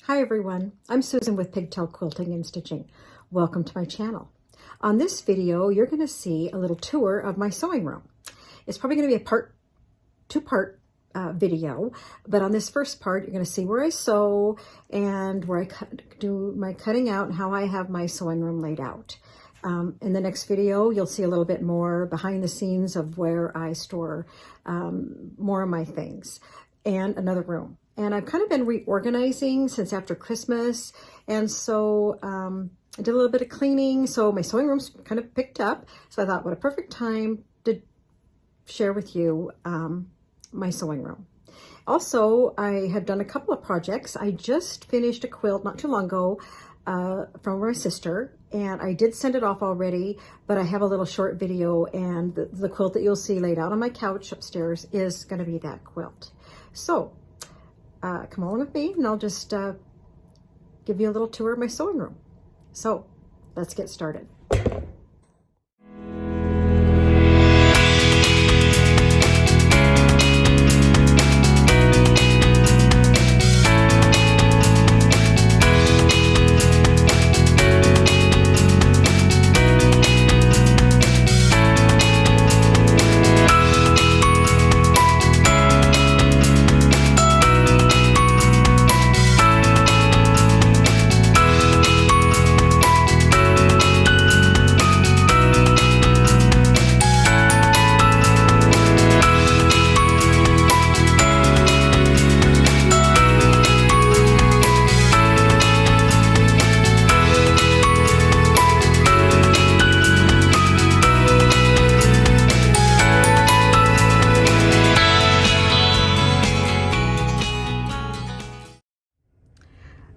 Hi everyone, I'm Susan with Pigtail Quilting and Stitching. Welcome to my channel. On this video, you're going to see a little tour of my sewing room. It's probably going to be a two-part video, but on this first part, you're going to see where I sew and where I do my cutting out and how I have my sewing room laid out. In the next video, you'll see a little bit more behind the scenes of where I store more of my things and another room. And I've kind of been reorganizing since after Christmas. And so I did a little bit of cleaning. So my sewing room's kind of picked up. So I thought, what a perfect time to share with you my sewing room. Also, I have done a couple of projects. I just finished a quilt not too long ago from my sister. And I did send it off already, but I have a little short video, and the quilt that you'll see laid out on my couch upstairs is going to be that quilt. So come along with me and I'll just give you a little tour of my sewing room. So let's get started.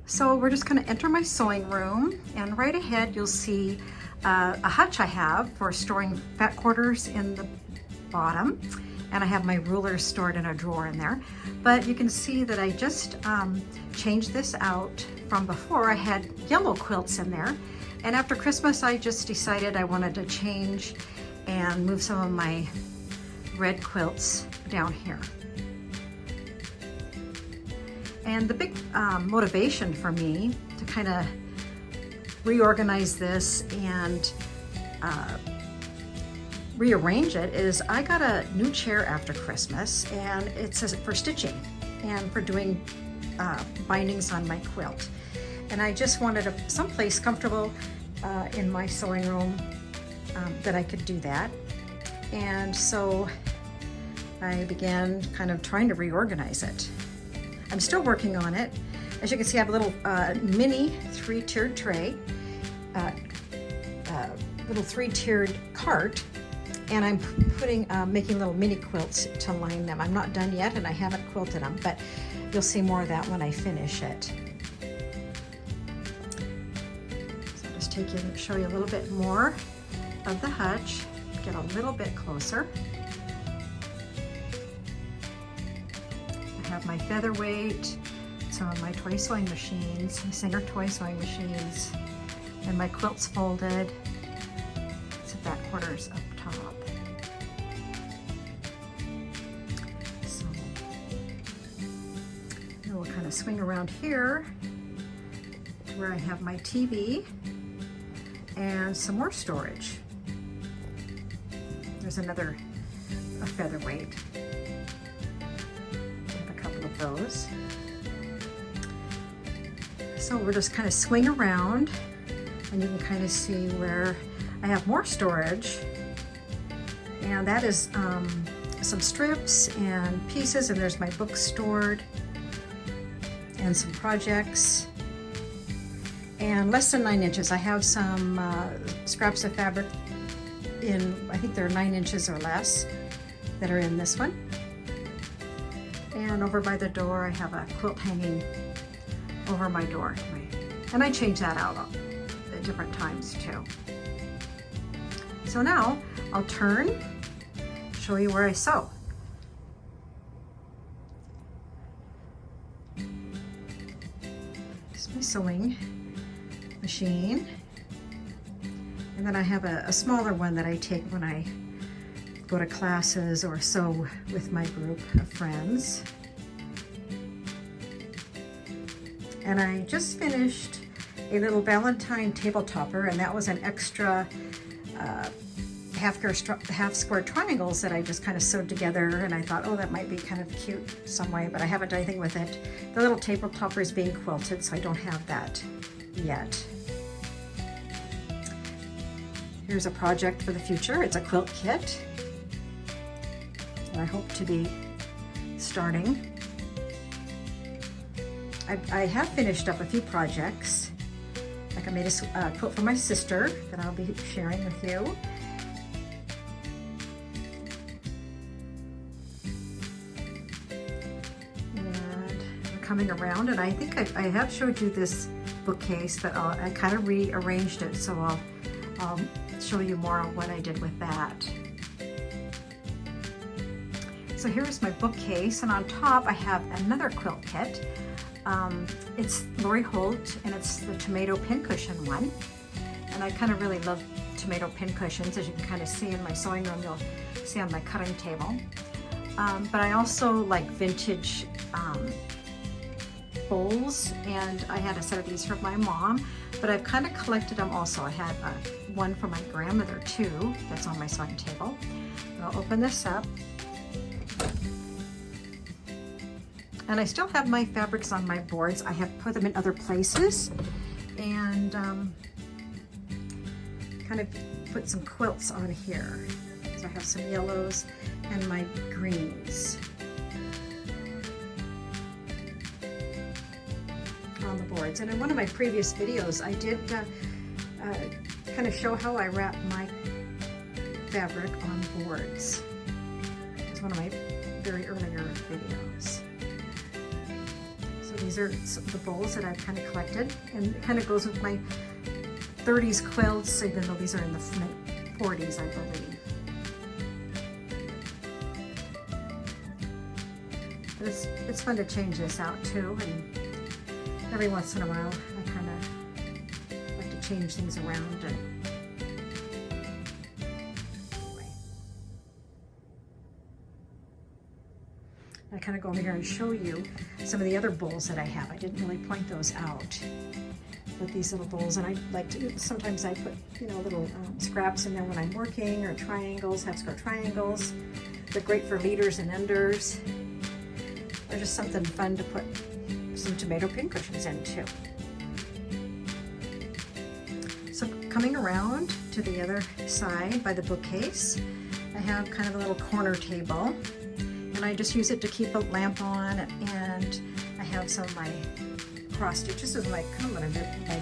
So we're just going to enter my sewing room, and right ahead you'll see a hutch I have for storing fat quarters in the bottom, and I have my rulers stored in a drawer in there. But you can see that I just changed this out. From before I had yellow quilts in there, and after Christmas I just decided I wanted to change and move some of my red quilts down here. And the big motivation for me to kind of reorganize this and rearrange it is I got a new chair after Christmas, and it's for stitching and for doing bindings on my quilt. And I just wanted someplace comfortable in my sewing room that I could do that. And so I began kind of trying to reorganize it. I'm still working on it. As you can see, I have a little mini three-tiered tray, little three-tiered cart, and I'm making little mini quilts to line them. I'm not done yet, and I haven't quilted them, but you'll see more of that when I finish it. So I'll just show you a little bit more of the hutch, get a little bit closer. I have my featherweight, some of my toy sewing machines, Singer toy sewing machines, and my quilts folded. So that quarter's up top. So then we'll kind of swing around here to where I have my TV and some more storage. There's a featherweight. Those. So we're just kind of swing around, and you can kind of see where I have more storage, and that is some strips and pieces, and there's my books stored and some projects, and less than 9 inches. I have some scraps of fabric in, I think they're 9 inches or less, that are in this one. And over by the door, I have a quilt hanging over my door. And I change that out at different times too. So now I'll turn, show you where I sew. This is my sewing machine. And then I have a smaller one that I take when I go to classes or sew with my group of friends. and I just finished a little Valentine table topper, and that was an extra half square triangles that I just kind of sewed together, and I thought, oh, that might be kind of cute some way, but I haven't done anything with it. The little table topper is being quilted, so I don't have that yet. Here's a project for the future. It's a quilt kit, and I hope to be starting. I have finished up a few projects. Like I made a quilt for my sister that I'll be sharing with you. And we're coming around, and I think I have showed you this bookcase, but I kind of rearranged it, so I'll show you more on what I did with that. So here's my bookcase, and on top I have another quilt kit. It's Lori Holt, and it's the tomato pincushion one. And I kind of really love tomato pincushions, as you can kind of see in my sewing room. You'll see on my cutting table. But I also like vintage bowls, and I had a set of these from my mom, but I've kind of collected them also. I had one from my grandmother too, that's on my sewing table. And I'll open this up. And I still have my fabrics on my boards. I have put them in other places, and kind of put some quilts on here. So I have some yellows and my greens on the boards. And in one of my previous videos, I did kind of show how I wrap my fabric on boards. It's one of my very earlier videos. These are the bowls that I've kind of collected, and it kind of goes with my 30s quilts, even though these are in the 40s, I believe. But it's fun to change this out too, and every once in a while I kind of like to change things around. And I kind of go over here and show you some of the other bowls that I have. I didn't really point those out, but these little bowls, and I like to, sometimes I put, you know, little scraps in there when I'm working, or triangles, half square triangles. They're great for leaders and enders. They're just something fun to put some tomato pincushions in too. So coming around to the other side by the bookcase, I have kind of a little corner table. And I just use it to keep a lamp on, and I have some of my cross stitches. This is my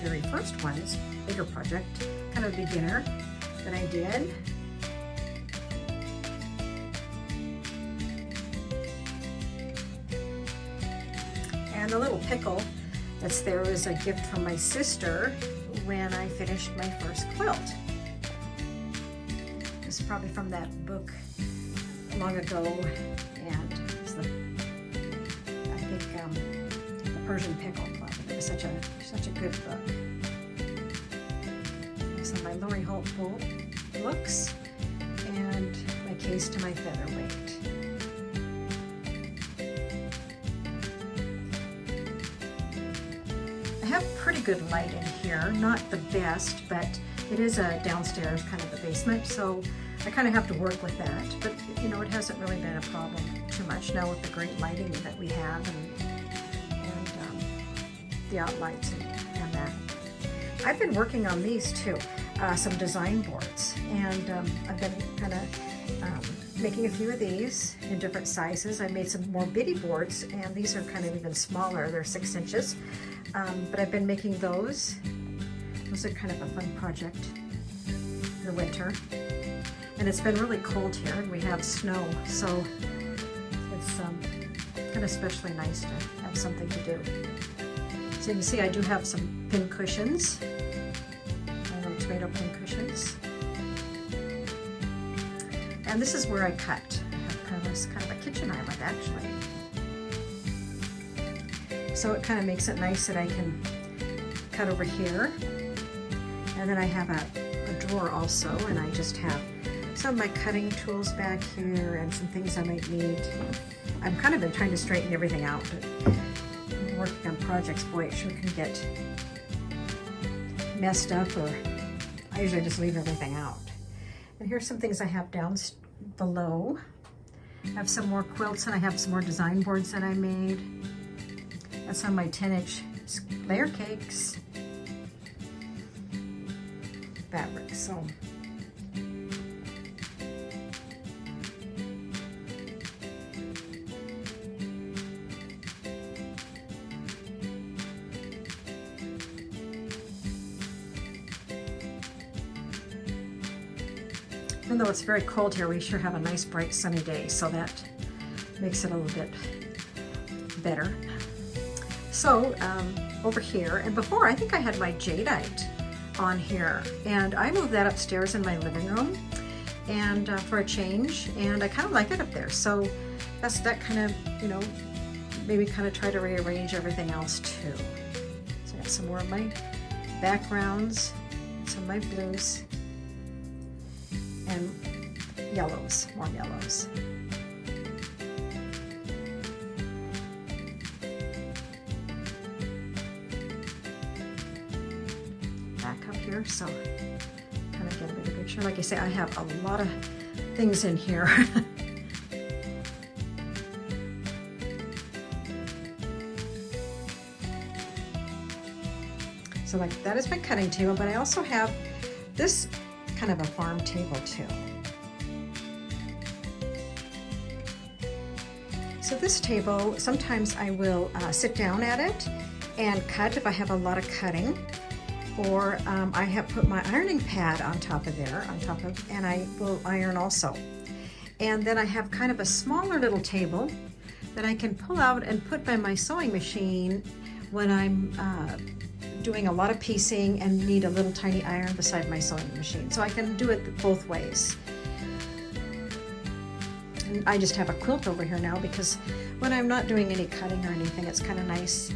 very first ones, bigger project, kind of a beginner that I did. And the little pickle that's there was a gift from my sister when I finished my first quilt. This is probably from that book long ago. And it's the Persian Pickle Club. It was such a good book. So my Lori Holt bowl books, and my case to my featherweight. I have pretty good light in here, not the best, but it is a downstairs kind of a basement, so I kind of have to work with that, but you know, it hasn't really been a problem too much now with the great lighting that we have, and the outlights and that. I've been working on these too, some design boards, and I've been kind of making a few of these in different sizes. I made some more bitty boards, and these are kind of even smaller. They're 6 inches, but I've been making those. Those are kind of a fun project in the winter. And it's been really cold here, and we have snow, so it's kind of especially nice to have something to do. So you can see I do have some pin cushions, little tomato pin cushions. And this is where I cut. I have kind of a kitchen island, actually. So it kind of makes it nice that I can cut over here. And then I have a drawer also, and I just have some of my cutting tools back here and some things I might need. I'm kind of been trying to straighten everything out, but working on projects, boy, it sure can get messed up, or I usually just leave everything out. And here's some things I have down below. I have some more quilts, and I have some more design boards that I made. That's on my 10-inch layer cakes fabric. So even though it's very cold here, we sure have a nice bright sunny day, so that makes it a little bit better. So over here, and before I think I had my jadeite on here, and I moved that upstairs in my living room and for a change, and I kind of like it up there. So that kind of, you know, maybe kind of try to rearrange everything else too. So I got some more of my backgrounds, some of my blues, and yellows, more yellows. Back up here, so kind of get a bigger picture. Like I say, I have a lot of things in here. So like that is my cutting table, but I also have this kind of a farm table too. So this table, sometimes I will sit down at it and cut if I have a lot of cutting, or I have put my ironing pad on top of there, and I will iron also. And then I have kind of a smaller little table that I can pull out and put by my sewing machine when I'm doing a lot of piecing and need a little tiny iron beside my sewing machine. So I can do it both ways. And I just have a quilt over here now because when I'm not doing any cutting or anything, it's kind of nice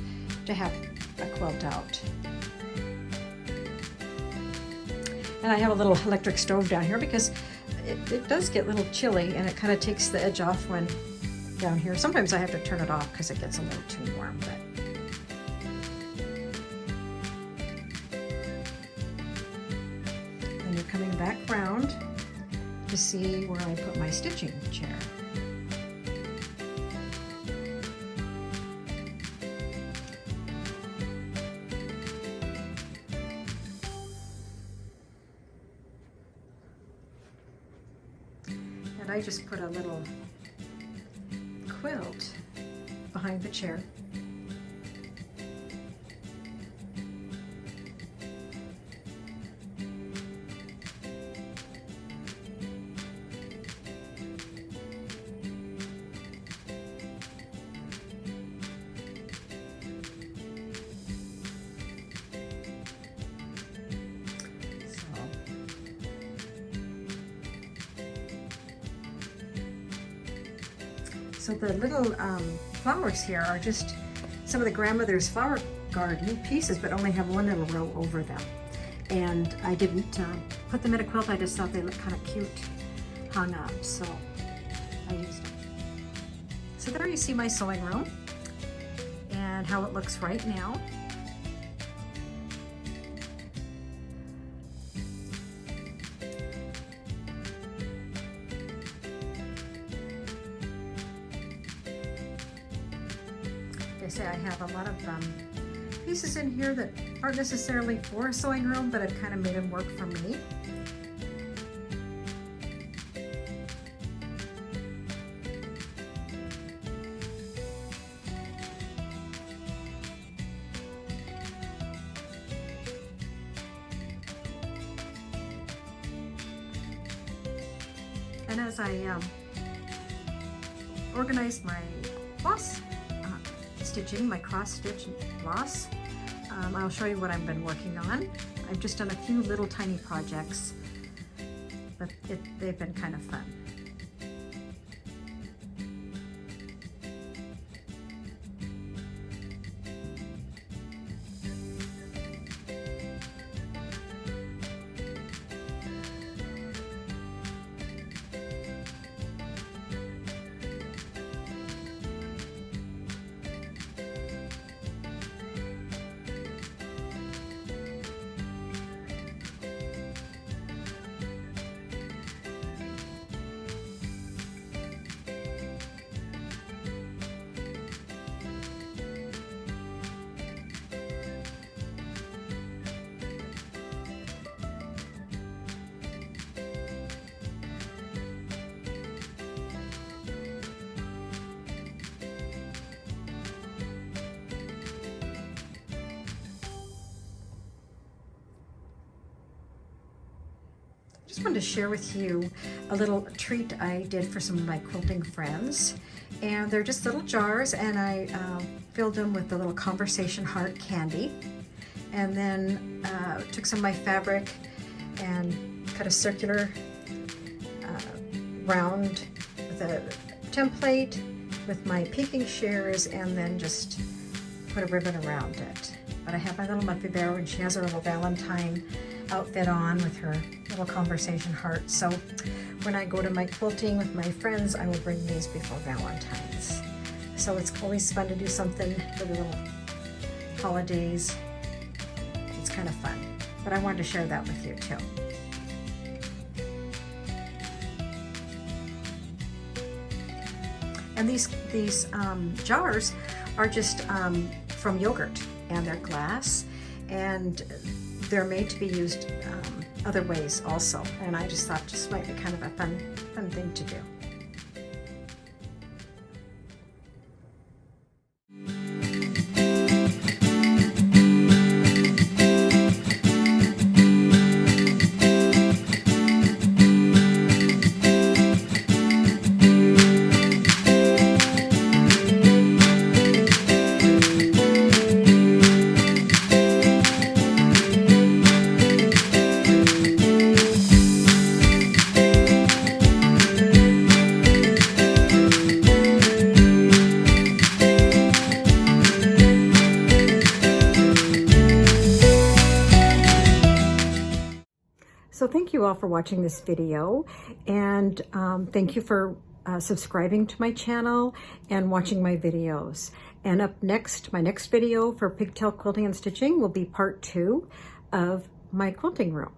to have a quilt out. And I have a little electric stove down here because it does get a little chilly, and it kind of takes the edge off when down here. Sometimes I have to turn it off because it gets a little too warm, but and you're coming back round to see where I put my stitching chair. And I just put a little quilt behind the chair. So the little flowers here are just some of the grandmother's flower garden pieces, but only have one little row over them. And I didn't put them in a quilt, I just thought they looked kind of cute hung up, so I used them. So there you see my sewing room and how it looks right now. I say I have a lot of pieces in here that aren't necessarily for a sewing room, but I've kind of made them work for me. And as I organize my floss stitching, my cross stitch floss, I'll show you what I've been working on. I've just done a few little tiny projects, but they've been kind of fun. Just wanted to share with you a little treat I did for some of my quilting friends. And they're just little jars, and I filled them with the little conversation heart candy. And then took some of my fabric and cut a circular round with a template with my peaking shears, and then just put a ribbon around it. But I have my little Muffy Bear, and she has her little Valentine outfit on with her little conversation heart. So when I go to my quilting with my friends, I will bring these before Valentine's. So it's always fun to do something for the little holidays. It's kind of fun, but I wanted to share that with you too. And these jars are just from yogurt, and they're glass, and they're made to be used other ways also. And I just thought this might be kind of a fun thing to do. So thank you all for watching this video, and thank you for subscribing to my channel and watching my videos. And up next, my next video for pigtail quilting and stitching will be part 2 of my quilting room.